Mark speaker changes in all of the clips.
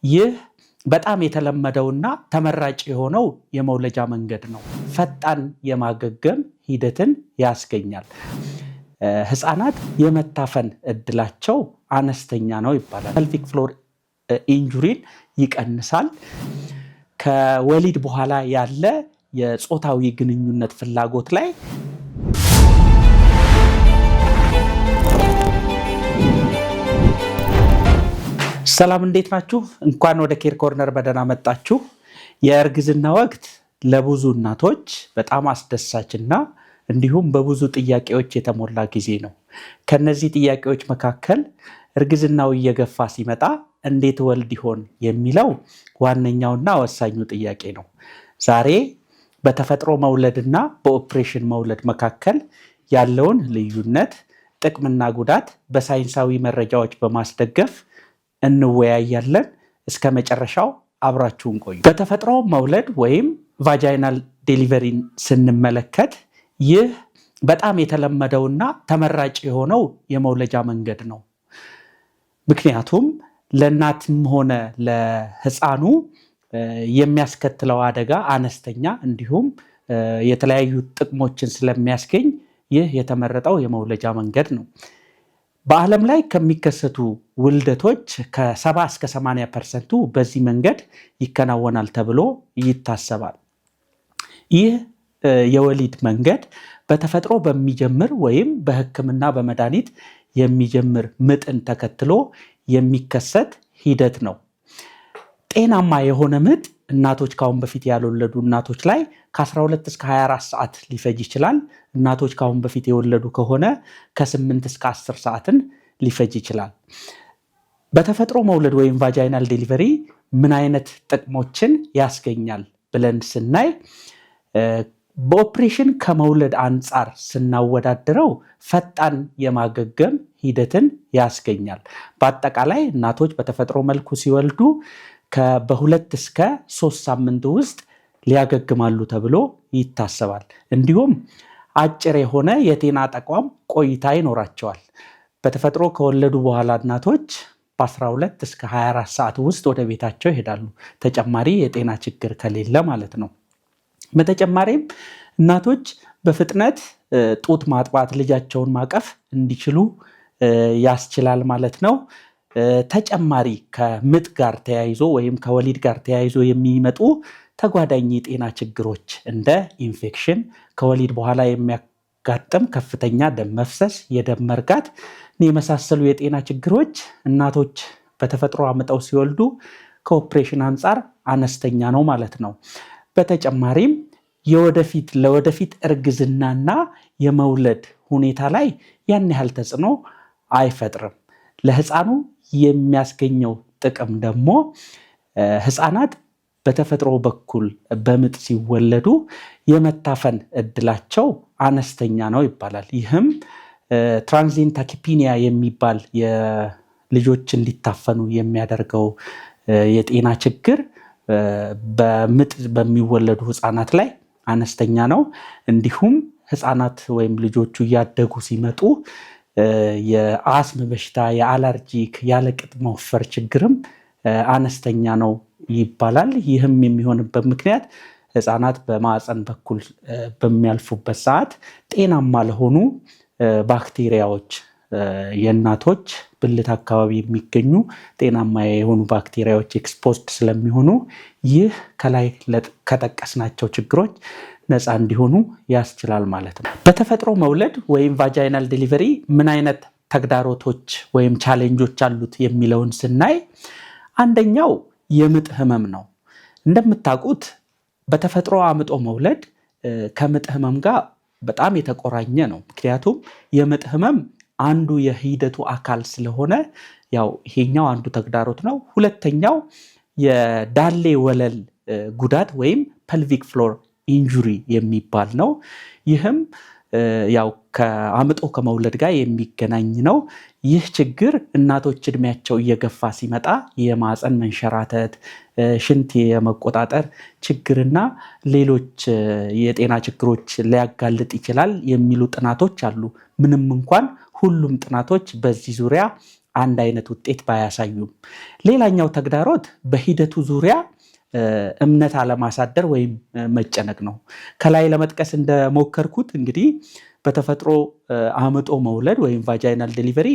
Speaker 1: ይህ በጣም የተለመደውና ተመራጭ የሆነው የመውለጃ መንገድ ነው። ፈጣን የማገገም ሂደትን ያስገኛል። ህፃናት የመታፈን እድላቸው አነስተኛ ነው ይባላል። ፐልቪክ ፍሎር ኢንጁሪን ይቀንሳል። ከወሊድ በኋላ ያለ የጾታዊ ግንኙነት ፍላጎት ላይ ሰላም፣ እንዴት ናችሁ? እንኳን ወደ ኬር ኮርነር በደህና መጣችሁ። የእርግዝና ወቅት ለብዙ እናቶች በጣም አስደሳችና እንዲሁም በብዙ ጥያቄዎች የተሞላ ጊዜ ነው። ከነዚህ ጥያቄዎች መካከል እርግዝናው እየገፋ ሲመጣ እንዴት ወልድ ይሆን የሚለው ዋነኛውና ወሳኙ ጥያቄ ነው። ዛሬ በተፈጥሮ መውለድና በኦፕሬሽን መውለድ መካከል ያለውን ልዩነት፣ ጥቅምና ጉዳት በሳይንሳዊ መረጃዎች በማስደገፍ እንወያያለን። እስከ መጨረሻው አብራችሁን ቆዩ። በተፈጥሮ መውለድ ወይም ቫጃይናል ዴሊቨሪን ስንመለከት ይህ በጣም የተለመደውና ተመራጭ የሆነው የመውለጃ መንገድ ነው። ምክንያቱም ለእናትም ሆነ ለህፃኑ የሚያስከትለው አደጋ አነስተኛ እንዲሁም የተለያዩ ጥቅሞችን ስለሚያስገኝ ይህ የተመረጠው የመውለጃ መንገድ ነው። በዓለም ላይ ከሚከሰቱ ውልደቶች ከ70 እስከ 80% በዚህ መንገድ ይከናወናል ተብሎ ይታሰባል። ይህ የወሊድ መንገድ በተፈጥሮ በሚጀምር ወይም በሕክምና በመድኃኒት የሚጀምር ምጥን ተከትሎ የሚከሰት ሂደት ነው። ጤናማ የሆነ ምጥ እናቶች ካሁን በፊት ያልወለዱ እናቶች ላይ ከ12 እስከ 24 ሰዓት ሊፈጅ ይችላል። እናቶች ካሁን በፊት የወለዱ ከሆነ ከ8 እስከ 10 ሰዓትን ሊፈጅ ይችላል። በተፈጥሮ መውለድ ወይም ቫጃይናል ዴሊቨሪ ምን አይነት ጥቅሞችን ያስገኛል ብለን ስናይ በኦፕሬሽን ከመውለድ አንጻር ስናወዳድረው ፈጣን የማገገም ሂደትን ያስገኛል። በአጠቃላይ እናቶች በተፈጥሮ መልኩ ሲወልዱ በ2 እስከ 3 ሳምንት ውስጥ ሊያገግማሉ ተብሎ ይታሰባል። እንዲሁም አጭር የሆነ የጤና ተቋም ቆይታ ይኖራቸዋል። በተፈጥሮ ከወለዱ በኋላ እናቶች በ12 እስከ 24 ሰዓት ውስጥ ወደ ቤታቸው ይሄዳሉ። ተጨማሪ የጤና ችግር ከሌለ ማለት ነው። በተጨማሪም እናቶች በፍጥነት ጡት ማጥባት፣ ልጃቸውን ማቀፍ እንዲችሉ ያስችላል ማለት ነው። ተጨማሪ ከምጥ ጋር ተያይዞ ወይም ከወሊድ ጋር ተያይዞ የሚመጡ ተጓዳኝ የጤና ችግሮች እንደ ኢንፌክሽን፣ ከወሊድ በኋላ የሚያጋጥም ከፍተኛ ደም መፍሰስ፣ የደም መርጋት የመሳሰሉ የጤና ችግሮች እናቶች በተፈጥሮ አምጠው ሲወልዱ ከኦፕሬሽን አንጻር አነስተኛ ነው ማለት ነው። በተጨማሪም ለወደፊት እርግዝናና የመውለድ ሁኔታ ላይ ያን ያህል ተጽዕኖ አይፈጥርም። ለህፃኑ የሚያስገኘው ጥቅም ደግሞ ህፃናት በተፈጥሮ በኩል በምጥ ሲወለዱ የመታፈን እድላቸው አነስተኛ ነው ይባላል። ይህም ትራንዚየንት ታኪፒኒያ የሚባል ልጆች እንዲታፈኑ የሚያደርገው የጤና ችግር በምጥ በሚወለዱ ህፃናት ላይ አነስተኛ ነው። እንዲሁም ህፃናት ወይም ልጆቹ እያደጉ ሲመጡ የአስም በሽታ፣ የአለርጂክ፣ ያለቅጥ መወፈር ችግርም አነስተኛ ነው ይባላል። ይህም የሚሆንበት ምክንያት ህፃናት በማህፀን በኩል በሚያልፉበት ሰዓት ጤናማ ለሆኑ ባክቴሪያዎች፣ የእናቶች ብልት አካባቢ የሚገኙ ጤናማ የሆኑ ባክቴሪያዎች ኤክስፖዝድ ስለሚሆኑ ይህ ከላይ ከጠቀስናቸው ችግሮች ነፃ እንዲሆኑ ያስችላል ማለት ነው። በተፈጥሮ መውለድ ወይም ቫጃይናል ዴሊቨሪ ምን አይነት ተግዳሮቶች ወይም ቻሌንጆች አሉት የሚለውን ስናይ አንደኛው የምጥ ህመም ነው። እንደምታውቁት በተፈጥሮ አምጦ መውለድ ከምጥ ህመም ጋር በጣም የተቆራኘ ነው። ምክንያቱም የምጥ ህመም አንዱ የሂደቱ አካል ስለሆነ ይሄኛው አንዱ ተግዳሮት ነው። ሁለተኛው የዳሌ ወለል ጉዳት ወይም ፐልቪክ ፍሎር ኢንጁሪ የሚባል ነው። ይህም ከአምጦ ከመውለድ ጋር የሚገናኝ ነው። ይህ ችግር እናቶች እድሜያቸው እየገፋ ሲመጣ የማህፀን መንሸራተት፣ ሽንት የመቆጣጠር ችግርና ሌሎች የጤና ችግሮች ሊያጋልጥ ይችላል የሚሉ ጥናቶች አሉ። ምንም እንኳን ሁሉም ጥናቶች በዚህ ዙሪያ አንድ አይነት ውጤት ባያሳዩም። ሌላኛው ተግዳሮት በሂደቱ ዙሪያ እምነት አለማሳደር ወይም መጨነቅ ነው። ከላይ ለመጥቀስ እንደሞከርኩት እንግዲህ በተፈጥሮ አምጦ መውለድ ወይም ቫጃይናል ዴሊቨሪ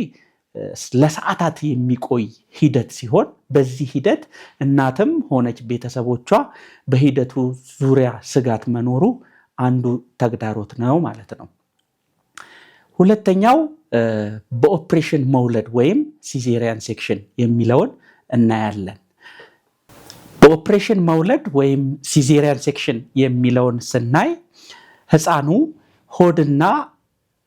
Speaker 1: ለሰዓታት የሚቆይ ሂደት ሲሆን በዚህ ሂደት እናትም ሆነች ቤተሰቦቿ በሂደቱ ዙሪያ ስጋት መኖሩ አንዱ ተግዳሮት ነው ማለት ነው። ሁለተኛው በኦፕሬሽን መውለድ ወይም ሲዜሪያን ሴክሽን የሚለውን እናያለን። በኦፕሬሽን መውለድ ወይም ሲዜሪያን ሴክሽን የሚለውን ስናይ ህፃኑ ሆድና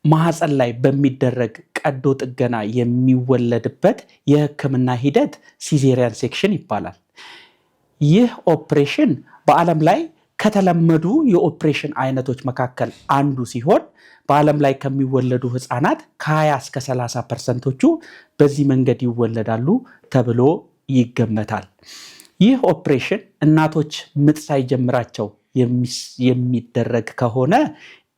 Speaker 1: ማህፀን ላይ በሚደረግ ቀዶ ጥገና የሚወለድበት የህክምና ሂደት ሲዜሪያን ሴክሽን ይባላል። ይህ ኦፕሬሽን በዓለም ላይ ከተለመዱ የኦፕሬሽን አይነቶች መካከል አንዱ ሲሆን በዓለም ላይ ከሚወለዱ ህፃናት ከ20 እስከ 30%ዎቹ በዚህ መንገድ ይወለዳሉ ተብሎ ይገመታል። ይህ ኦፕሬሽን እናቶች ምጥ ሳይጀምራቸው የሚደረግ ከሆነ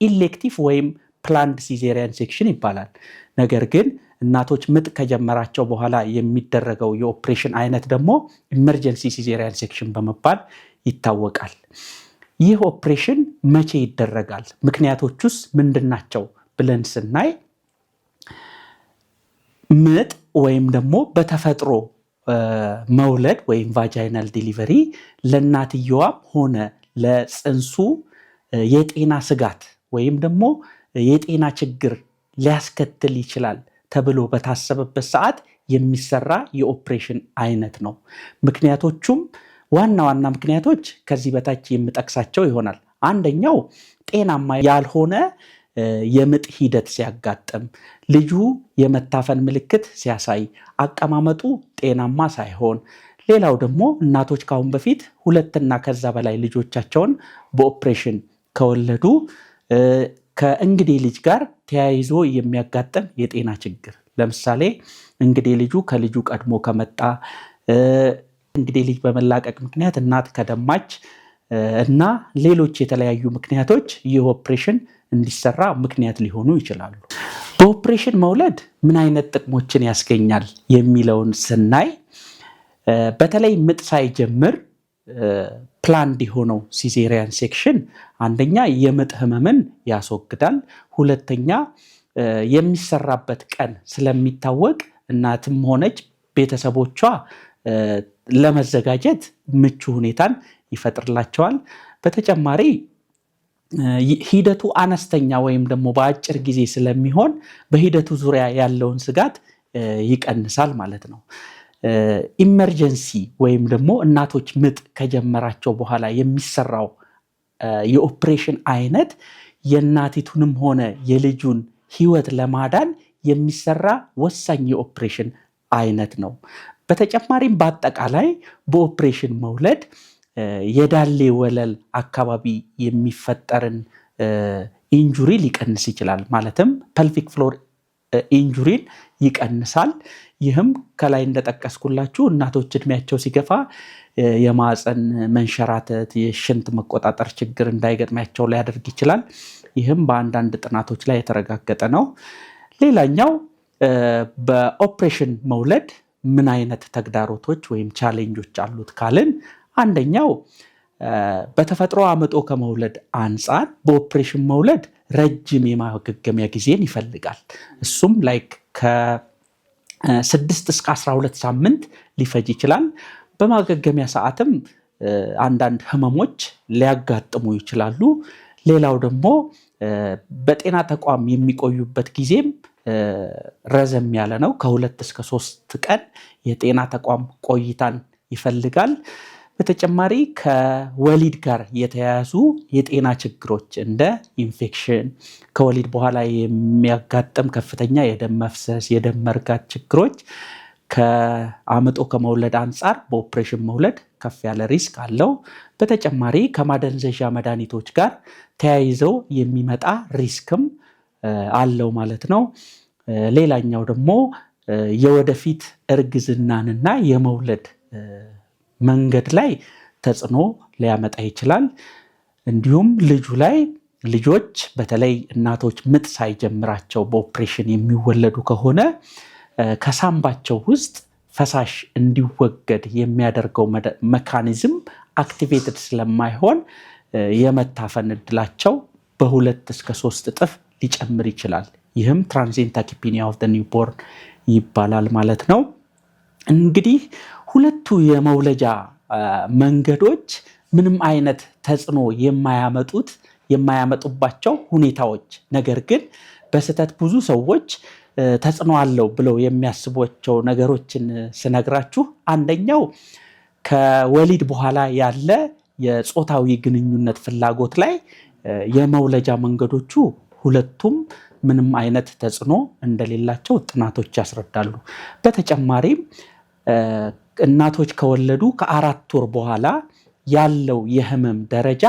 Speaker 1: ኢሌክቲቭ ወይም ፕላንድ ሲዜሪያን ሴክሽን ይባላል። ነገር ግን እናቶች ምጥ ከጀመራቸው በኋላ የሚደረገው የኦፕሬሽን አይነት ደግሞ ኢመርጀንሲ ሲዜሪያን ሴክሽን በመባል ይታወቃል። ይህ ኦፕሬሽን መቼ ይደረጋል? ምክንያቶቹስ ምንድናቸው ብለን ስናይ ምጥ ወይም ደግሞ በተፈጥሮ መውለድ ወይም ቫጃይናል ዴሊቨሪ ለእናትየዋም ሆነ ለፅንሱ የጤና ስጋት ወይም ደግሞ የጤና ችግር ሊያስከትል ይችላል ተብሎ በታሰበበት ሰዓት የሚሰራ የኦፕሬሽን አይነት ነው። ምክንያቶቹም ዋና ዋና ምክንያቶች ከዚህ በታች የምጠቅሳቸው ይሆናል። አንደኛው ጤናማ ያልሆነ የምጥ ሂደት ሲያጋጥም፣ ልጁ የመታፈን ምልክት ሲያሳይ፣ አቀማመጡ ጤናማ ሳይሆን፣ ሌላው ደግሞ እናቶች ካሁን በፊት 2 እና ከዛ በላይ ልጆቻቸውን በኦፕሬሽን ከወለዱ ከእንግዴ ልጅ ጋር ተያይዞ የሚያጋጥም የጤና ችግር፣ ለምሳሌ እንግዴ ልጁ ከልጁ ቀድሞ ከመጣ፣ እንግዴ ልጅ በመላቀቅ ምክንያት እናት ከደማች እና ሌሎች የተለያዩ ምክንያቶች ይህ ኦፕሬሽን እንዲሰራ ምክንያት ሊሆኑ ይችላሉ። በኦፕሬሽን መውለድ ምን አይነት ጥቅሞችን ያስገኛል የሚለውን ስናይ በተለይ ምጥ ሳይጀምር ፕላንድ የሆነው ሲዜሪያን ሴክሽን አንደኛ የምጥ ህመምን ያስወግዳል። ሁለተኛ የሚሰራበት ቀን ስለሚታወቅ እናትም ሆነች ቤተሰቦቿ ለመዘጋጀት ምቹ ሁኔታን ይፈጥርላቸዋል። በተጨማሪ ሂደቱ አነስተኛ ወይም ደግሞ በአጭር ጊዜ ስለሚሆን በሂደቱ ዙሪያ ያለውን ስጋት ይቀንሳል ማለት ነው። ኢመርጀንሲ ወይም ደግሞ እናቶች ምጥ ከጀመራቸው በኋላ የሚሰራው የኦፕሬሽን አይነት የእናቲቱንም ሆነ የልጁን ህይወት ለማዳን የሚሰራ ወሳኝ የኦፕሬሽን አይነት ነው። በተጨማሪም በአጠቃላይ በኦፕሬሽን መውለድ የዳሌ ወለል አካባቢ የሚፈጠርን ኢንጁሪ ሊቀንስ ይችላል። ማለትም ፐልቪክ ፍሎር ኢንጁሪን ይቀንሳል። ይህም ከላይ እንደጠቀስኩላችሁ እናቶች እድሜያቸው ሲገፋ የማህፀን መንሸራተት፣ የሽንት መቆጣጠር ችግር እንዳይገጥማቸው ሊያደርግ ይችላል። ይህም በአንዳንድ ጥናቶች ላይ የተረጋገጠ ነው። ሌላኛው በኦፕሬሽን መውለድ ምን አይነት ተግዳሮቶች ወይም ቻሌንጆች አሉት ካልን፣ አንደኛው በተፈጥሮ አምጦ ከመውለድ አንጻር በኦፕሬሽን መውለድ ረጅም የማገገሚያ ጊዜን ይፈልጋል። እሱም ላይክ ከ6 እስከ 12 ሳምንት ሊፈጅ ይችላል። በማገገሚያ ሰዓትም አንዳንድ ህመሞች ሊያጋጥሙ ይችላሉ። ሌላው ደግሞ በጤና ተቋም የሚቆዩበት ጊዜም ረዘም ያለ ነው። ከ2 እስከ 3 ቀን የጤና ተቋም ቆይታን ይፈልጋል። በተጨማሪ ከወሊድ ጋር የተያያዙ የጤና ችግሮች እንደ ኢንፌክሽን፣ ከወሊድ በኋላ የሚያጋጥም ከፍተኛ የደም መፍሰስ፣ የደም መርጋት ችግሮች ከአምጦ ከመውለድ አንጻር በኦፕሬሽን መውለድ ከፍ ያለ ሪስክ አለው። በተጨማሪ ከማደንዘዣ መድኃኒቶች ጋር ተያይዘው የሚመጣ ሪስክም አለው ማለት ነው። ሌላኛው ደግሞ የወደፊት እርግዝናንና የመውለድ መንገድ ላይ ተጽዕኖ ሊያመጣ ይችላል። እንዲሁም ልጁ ላይ ልጆች በተለይ እናቶች ምጥ ሳይጀምራቸው በኦፕሬሽን የሚወለዱ ከሆነ ከሳምባቸው ውስጥ ፈሳሽ እንዲወገድ የሚያደርገው ሜካኒዝም አክቲቬትድ ስለማይሆን የመታፈን እድላቸው በ2 እስከ 3 እጥፍ ሊጨምር ይችላል። ይህም ትራንዚየንት ታኪፒኒያ ኦፍ ዘ ኒውቦርን ይባላል ማለት ነው። እንግዲህ ሁለቱ የመውለጃ መንገዶች ምንም አይነት ተጽዕኖ የማያመጡባቸው ሁኔታዎች፣ ነገር ግን በስህተት ብዙ ሰዎች ተጽዕኖ አለው ብለው የሚያስቧቸው ነገሮችን ስነግራችሁ፣ አንደኛው ከወሊድ በኋላ ያለ የጾታዊ ግንኙነት ፍላጎት ላይ የመውለጃ መንገዶቹ ሁለቱም ምንም አይነት ተጽዕኖ እንደሌላቸው ጥናቶች ያስረዳሉ። በተጨማሪም እናቶች ከወለዱ ከ4 ወር በኋላ ያለው የህመም ደረጃ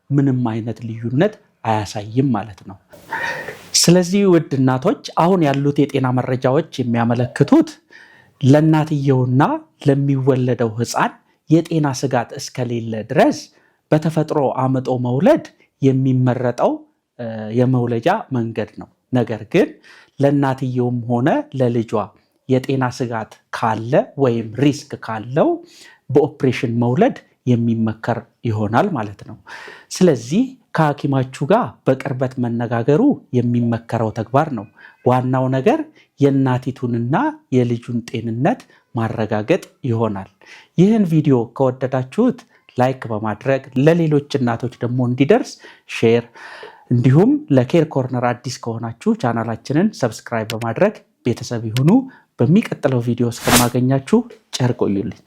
Speaker 1: ምንም አይነት ልዩነት አያሳይም ማለት ነው። ስለዚህ ውድ እናቶች አሁን ያሉት የጤና መረጃዎች የሚያመለክቱት ለእናትየውና ለሚወለደው ህፃን የጤና ስጋት እስከሌለ ድረስ በተፈጥሮ አምጦ መውለድ የሚመረጠው የመውለጃ መንገድ ነው። ነገር ግን ለእናትየውም ሆነ ለልጇ የጤና ስጋት ካለ ወይም ሪስክ ካለው በኦፕሬሽን መውለድ የሚመከር ይሆናል ማለት ነው። ስለዚህ ከሐኪማችሁ ጋር በቅርበት መነጋገሩ የሚመከረው ተግባር ነው። ዋናው ነገር የእናቲቱንና የልጁን ጤንነት ማረጋገጥ ይሆናል። ይህን ቪዲዮ ከወደዳችሁት ላይክ በማድረግ ለሌሎች እናቶች ደግሞ እንዲደርስ ሼር፣ እንዲሁም ለኬር ኮርነር አዲስ ከሆናችሁ ቻናላችንን ሰብስክራይብ በማድረግ ቤተሰብ ይሁኑ። በሚቀጥለው ቪዲዮ እስከማገኛችሁ ቸር ቆዩልኝ።